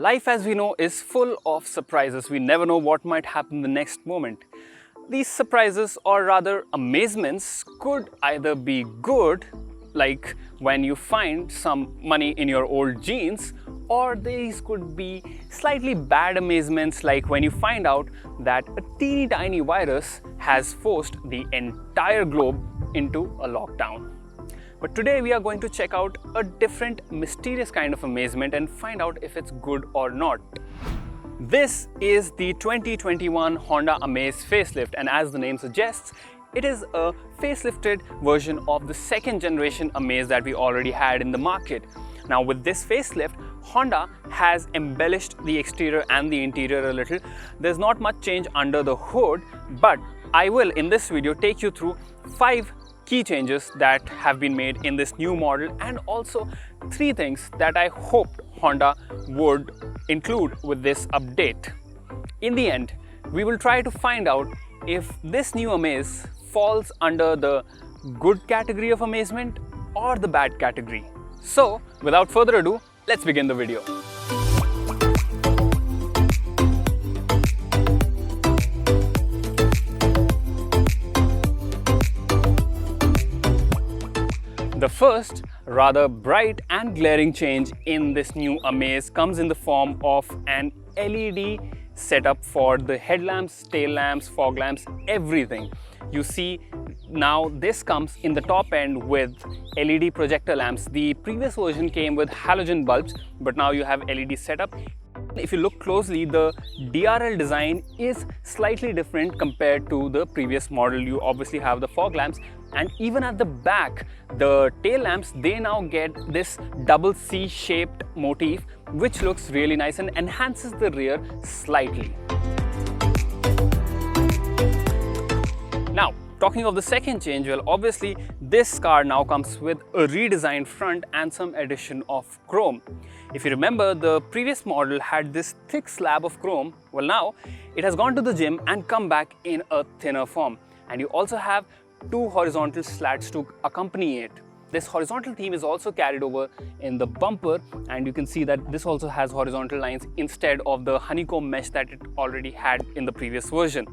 Life, as we know, is full of surprises. We never know what might happen the next moment. These surprises, or rather amazements, could either be good, like when you find some money in your old jeans, or these could be slightly bad amazements, like when you find out that a teeny tiny virus has forced the entire globe into a lockdown. But today we are going to check out a different mysterious kind of amazement and find out if it's good or not. This is the 2021 Honda Amaze Facelift, and as the name suggests, it is a facelifted version of the second generation Amaze that we already had in the market. Now with this facelift, Honda has embellished the exterior and the interior a little. There's not much change under the hood, but I will in this video take you through 5 key changes that have been made in this new model, and also 3 things that I hoped Honda would include with this update. In the end, we will try to find out if this new Amaze falls under the good category of amazement or the bad category. So, without further ado, let's begin the video. The first, rather bright and glaring change in this new Amaze comes in the form of an LED setup for the headlamps, tail lamps, fog lamps, everything. You see, now this comes in the top end with LED projector lamps. The previous version came with halogen bulbs, but now you have LED setup. If you look closely, the DRL design is slightly different compared to the previous model. You obviously have the fog lamps, and even at the back, the tail lamps, they now get this double C-shaped motif, which looks really nice and enhances the rear slightly. Now, talking of the second change, well, obviously this car now comes with a redesigned front and some addition of chrome. If you remember, the previous model had this thick slab of chrome. Well, now it has gone to the gym and come back in a thinner form. And you also have 2 horizontal slats to accompany it. This horizontal theme is also carried over in the bumper, and you can see that this also has horizontal lines instead of the honeycomb mesh that it already had in the previous version.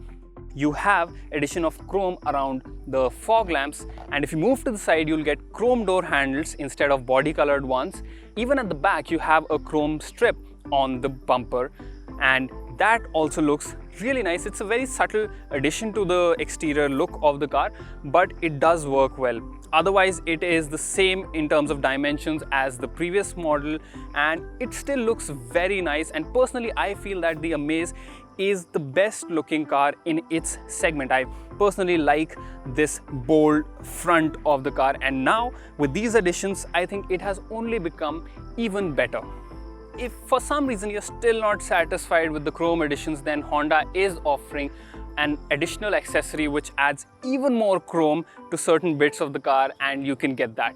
You have addition of chrome around the fog lamps, and if you move to the side, you'll get chrome door handles instead of body colored ones. Even at the back, you have a chrome strip on the bumper, and that also looks really nice. It's a very subtle addition to the exterior look of the car, but it does work well. Otherwise, it is the same in terms of dimensions as the previous model, and it still looks very nice. And personally, I feel that the Amaze is the best looking car in its segment. I personally like this bold front of the car, and now with these additions, I think it has only become even better. If for some reason you're still not satisfied with the chrome additions, then Honda is offering an additional accessory which adds even more chrome to certain bits of the car, and you can get that.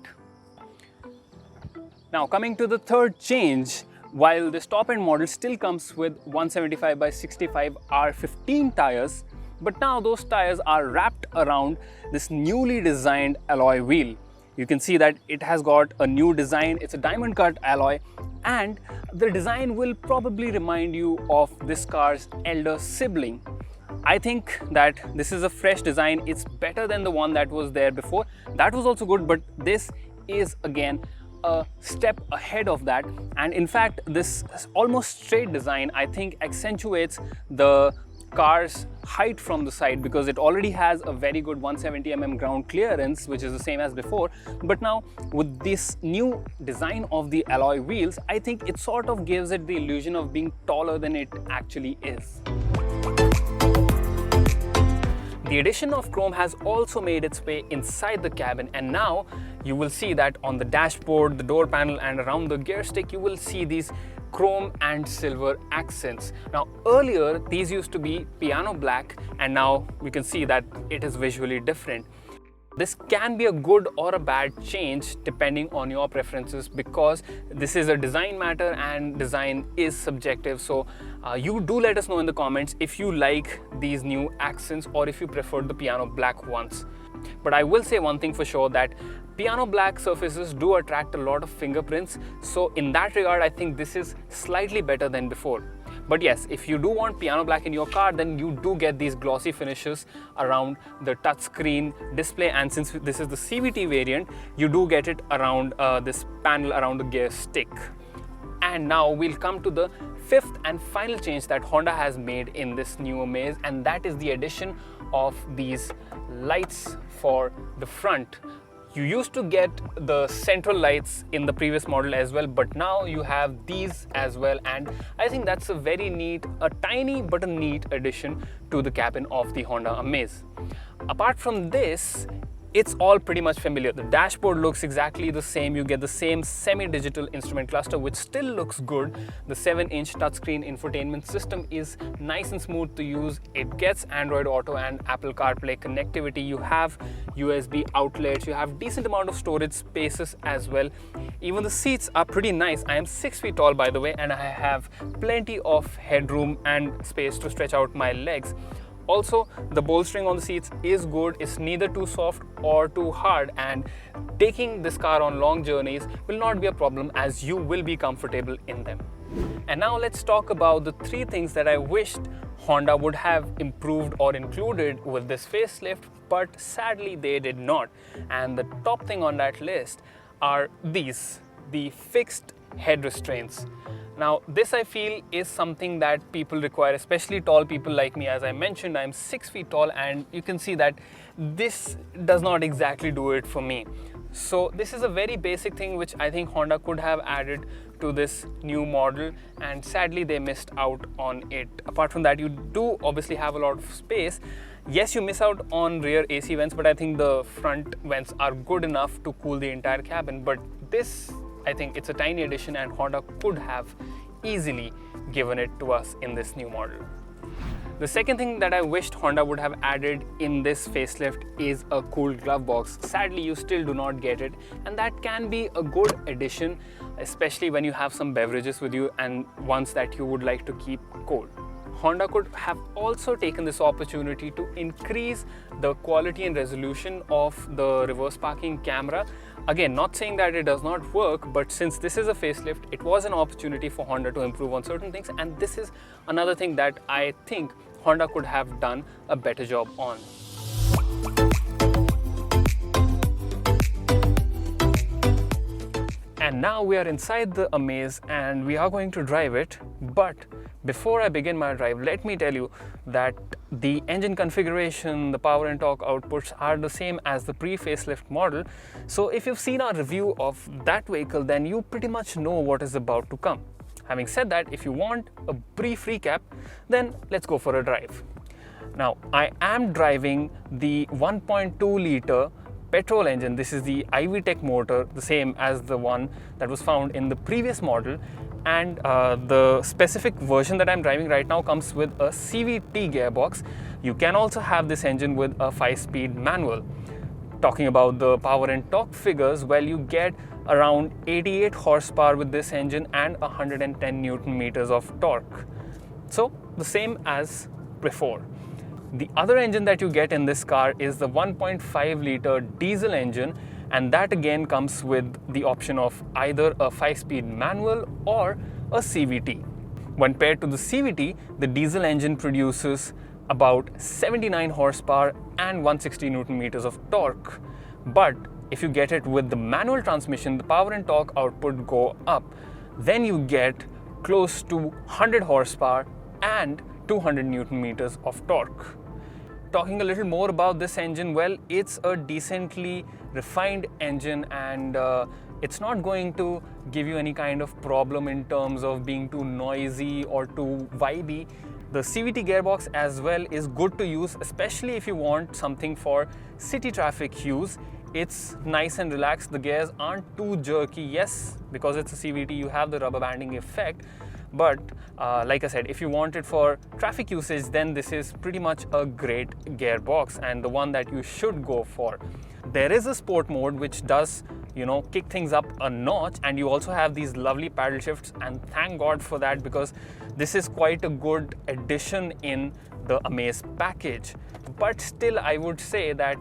Now, coming to the third change, while this top-end model still comes with 175 by 65 R15 tires, but now those tires are wrapped around this newly designed alloy wheel. You can see that it has got a new design. It's a diamond cut alloy, and the design will probably remind you of this car's elder sibling. I think that this is a fresh design. It's better than the one that was there before. That was also good, but this is again a step ahead of that. And in fact, this almost straight design, I think, accentuates the car's height from the side, because it already has a very good 170 mm ground clearance, which is the same as before. But now with this new design of the alloy wheels, I think it sort of gives it the illusion of being taller than it actually is. The addition of chrome has also made its way inside the cabin, and now you will see that on the dashboard, the door panel, and around the gear stick, you will see these chrome and silver accents. Now earlier these used to be piano black, and now we can see that it is visually different. This can be a good or a bad change depending on your preferences, because this is a design matter and design is subjective. So you do let us know in the comments if you like these new accents or if you prefer the piano black ones. But I will say one thing for sure, that piano black surfaces do attract a lot of fingerprints. So in that regard, I think this is slightly better than before. But yes, if you do want piano black in your car, then you do get these glossy finishes around the touchscreen display, and since this is the CVT variant, you do get it around this panel around the gear stick. And now we'll come to the fifth and final change that Honda has made in this new Amaze, and that is the addition of these lights for the front. You used to get the central lights in the previous model as well, but now you have these as well, and I think that's a very neat, a tiny but a neat addition to the cabin of the Honda Amaze. Apart from this, it's all pretty much familiar. The dashboard looks exactly the same. You get the same semi-digital instrument cluster, which still looks good. The 7-inch touchscreen infotainment system is nice and smooth to use. It gets Android Auto and Apple CarPlay connectivity. You have USB outlets. You have decent amount of storage spaces as well. Even the seats are pretty nice. I am 6 feet tall, by the way, and I have plenty of headroom and space to stretch out my legs. Also, the bolstering on the seats is good. It's neither too soft or too hard, and taking this car on long journeys will not be a problem, as you will be comfortable in them. And now let's talk about the 3 things that I wished Honda would have improved or included with this facelift, but sadly they did not. And the top thing on that list are these, the fixed head restraints. Now, this I feel is something that people require, especially tall people like me. As I mentioned, I'm 6 feet tall, and you can see that this does not exactly do it for me. So this is a very basic thing which I think Honda could have added to this new model, and sadly they missed out on it. Apart from that, you do obviously have a lot of space. Yes, you miss out on rear AC vents, but I think the front vents are good enough to cool the entire cabin. But this, I think it's a tiny addition, and Honda could have easily given it to us in this new model. The second thing that I wished Honda would have added in this facelift is a cooled glove box. Sadly, you still do not get it, and that can be a good addition, especially when you have some beverages with you and ones that you would like to keep cold. Honda could have also taken this opportunity to increase the quality and resolution of the reverse parking camera. Again, not saying that it does not work, but since this is a facelift, it was an opportunity for Honda to improve on certain things, and this is another thing that I think Honda could have done a better job on. And now we are inside the Amaze and we are going to drive it, but before I begin my drive, let me tell you that the engine configuration, the power and torque outputs are the same as the pre-facelift model. So if you've seen our review of that vehicle, then you pretty much know what is about to come. Having said that, if you want a brief recap, then let's go for a drive. Now, I am driving the 1.2 liter petrol engine. This is the iVTEC motor, the same as the one that was found in the previous model. And the specific version that I'm driving right now comes with a CVT gearbox. You can also have this engine with a 5-speed manual. Talking about the power and torque figures, well, you get around 88 horsepower with this engine and 110 Newton meters of torque. So the same as before. The other engine that you get in this car is the 1.5 liter diesel engine, and that again comes with the option of either a 5-speed manual or a CVT. When paired to the CVT, the diesel engine produces about 79 horsepower and 160 Newton meters of torque. But if you get it with the manual transmission, the power and torque output go up. Then you get close to 100 horsepower and 200 Newton meters of torque. Talking a little more about this engine, well, it's a decently refined engine, and it's not going to give you any kind of problem in terms of being too noisy or too vibey. The CVT gearbox as well is good to use, especially if you want something for city traffic use. It's nice and relaxed. The gears aren't too jerky. Yes, because it's a CVT, you have the rubber banding effect. But like I said, if you want it for traffic usage, then this is pretty much a great gearbox and the one that you should go for. There is a sport mode which does, kick things up a notch, and you also have these lovely paddle shifts, and thank God for that, because this is quite a good addition in the Amaze package. But still, I would say that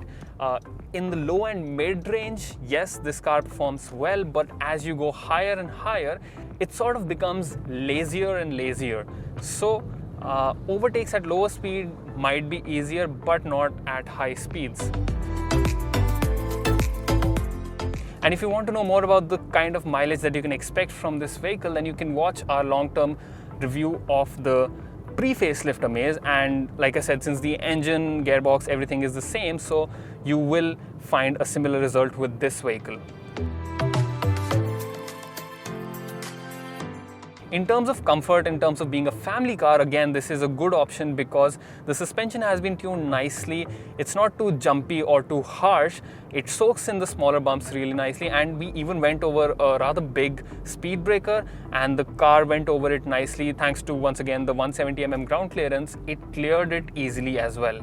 in the low and mid range, yes, this car performs well, but as you go higher and higher, it sort of becomes lazier and lazier. So overtakes at lower speed might be easier, but not at high speeds. And if you want to know more about the kind of mileage that you can expect from this vehicle, then you can watch our long-term review of the pre-facelift Amaze. And like I said, since the engine, gearbox, everything is the same, so you will find a similar result with this vehicle. In terms of comfort, in terms of being a family car, again, this is a good option because the suspension has been tuned nicely. It's not too jumpy or too harsh. It soaks in the smaller bumps really nicely, and we even went over a rather big speed breaker and the car went over it nicely thanks to, once again, the 170mm ground clearance. It cleared it easily as well.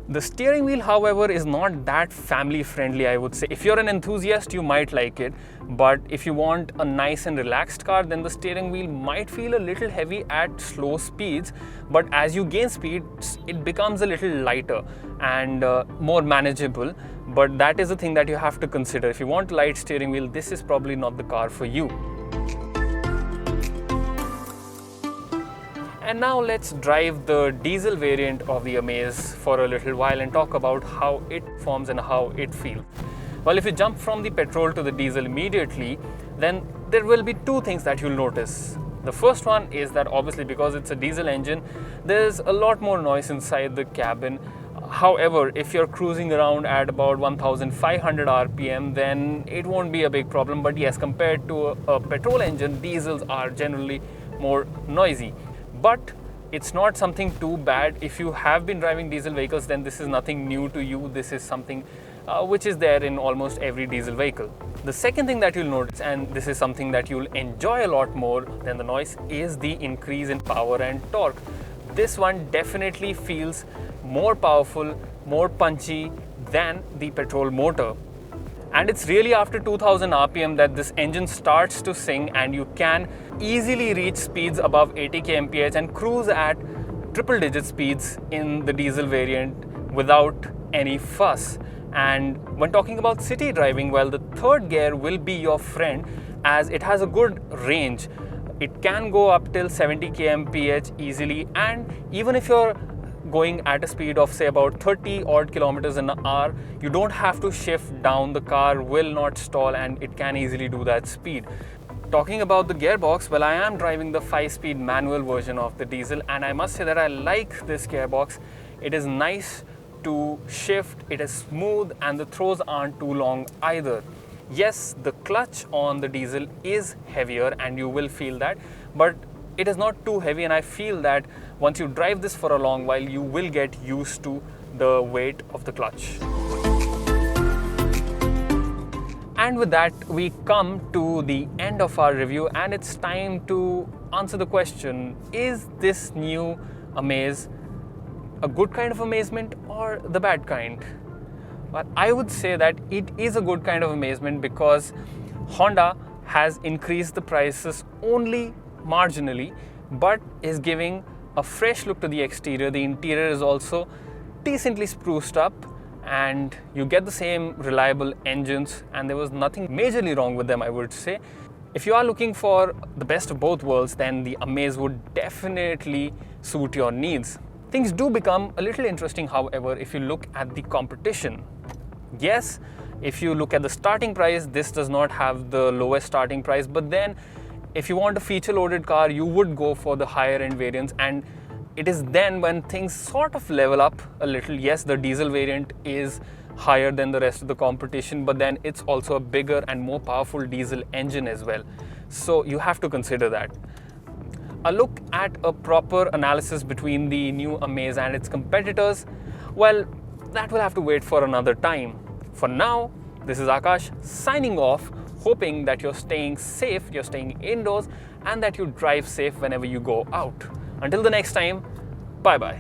The steering wheel, however, is not that family friendly, I would say. If you're an enthusiast, you might like it, but if you want a nice and relaxed car, then the steering wheel might feel a little heavy at slow speeds, but as you gain speed, it becomes a little lighter and more manageable. But that is the thing that you have to consider. If you want a light steering wheel, this is probably not the car for you. And now let's drive the diesel variant of the Amaze for a little while and talk about how it performs and how it feels. Well, if you jump from the petrol to the diesel immediately, then there will be two things that you'll notice. The first one is that obviously because it's a diesel engine, there's a lot more noise inside the cabin. However, if you're cruising around at about 1500 RPM, then it won't be a big problem. But yes, compared to a petrol engine, diesels are generally more noisy. But it's not something too bad. If you have been driving diesel vehicles, then this is nothing new to you. This is something which is there in almost every diesel vehicle. The second thing that you'll notice, and this is something that you'll enjoy a lot more than the noise, is the increase in power and torque. This one definitely feels more powerful, more punchy than the petrol motor. And it's really after 2000 RPM that this engine starts to sing, and you can easily reach speeds above 80 kmph and cruise at triple digit speeds in the diesel variant without any fuss. And when talking about city driving, well, the third gear will be your friend as it has a good range. It can go up till 70 kmph easily, and even if you're going at a speed of say about 30 odd kilometers an hour, you don't have to shift down. The car will not stall and it can easily do that speed. Talking about the gearbox, well, I am driving the 5-speed manual version of the diesel, and I must say that I like this gearbox. It is nice to shift, it is smooth, and the throws aren't too long either. Yes, the clutch on the diesel is heavier and you will feel that, but it is not too heavy, and I feel that once you drive this for a long while, you will get used to the weight of the clutch. And with that, we come to the end of our review, and it's time to answer the question, is this new Amaze a good kind of amazement or the bad kind? Well, I would say that it is a good kind of amazement because Honda has increased the prices only marginally, but is giving a fresh look to the exterior. The interior is also decently spruced up, and you get the same reliable engines, and there was nothing majorly wrong with them, I would say. If you are looking for the best of both worlds, then the Amaze would definitely suit your needs. Things do become a little interesting, however, if you look at the competition. Yes, if you look at the starting price, this does not have the lowest starting price, but then if you want a feature-loaded car, you would go for the higher-end variants, and it is then when things sort of level up a little. Yes, the diesel variant is higher than the rest of the competition, but then it's also a bigger and more powerful diesel engine as well. So you have to consider that. A look at a proper analysis between the new Amaze and its competitors, well, that will have to wait for another time. For now, this is Akash signing off, hoping that you're staying safe, you're staying indoors, and that you drive safe whenever you go out. Until the next time, bye-bye.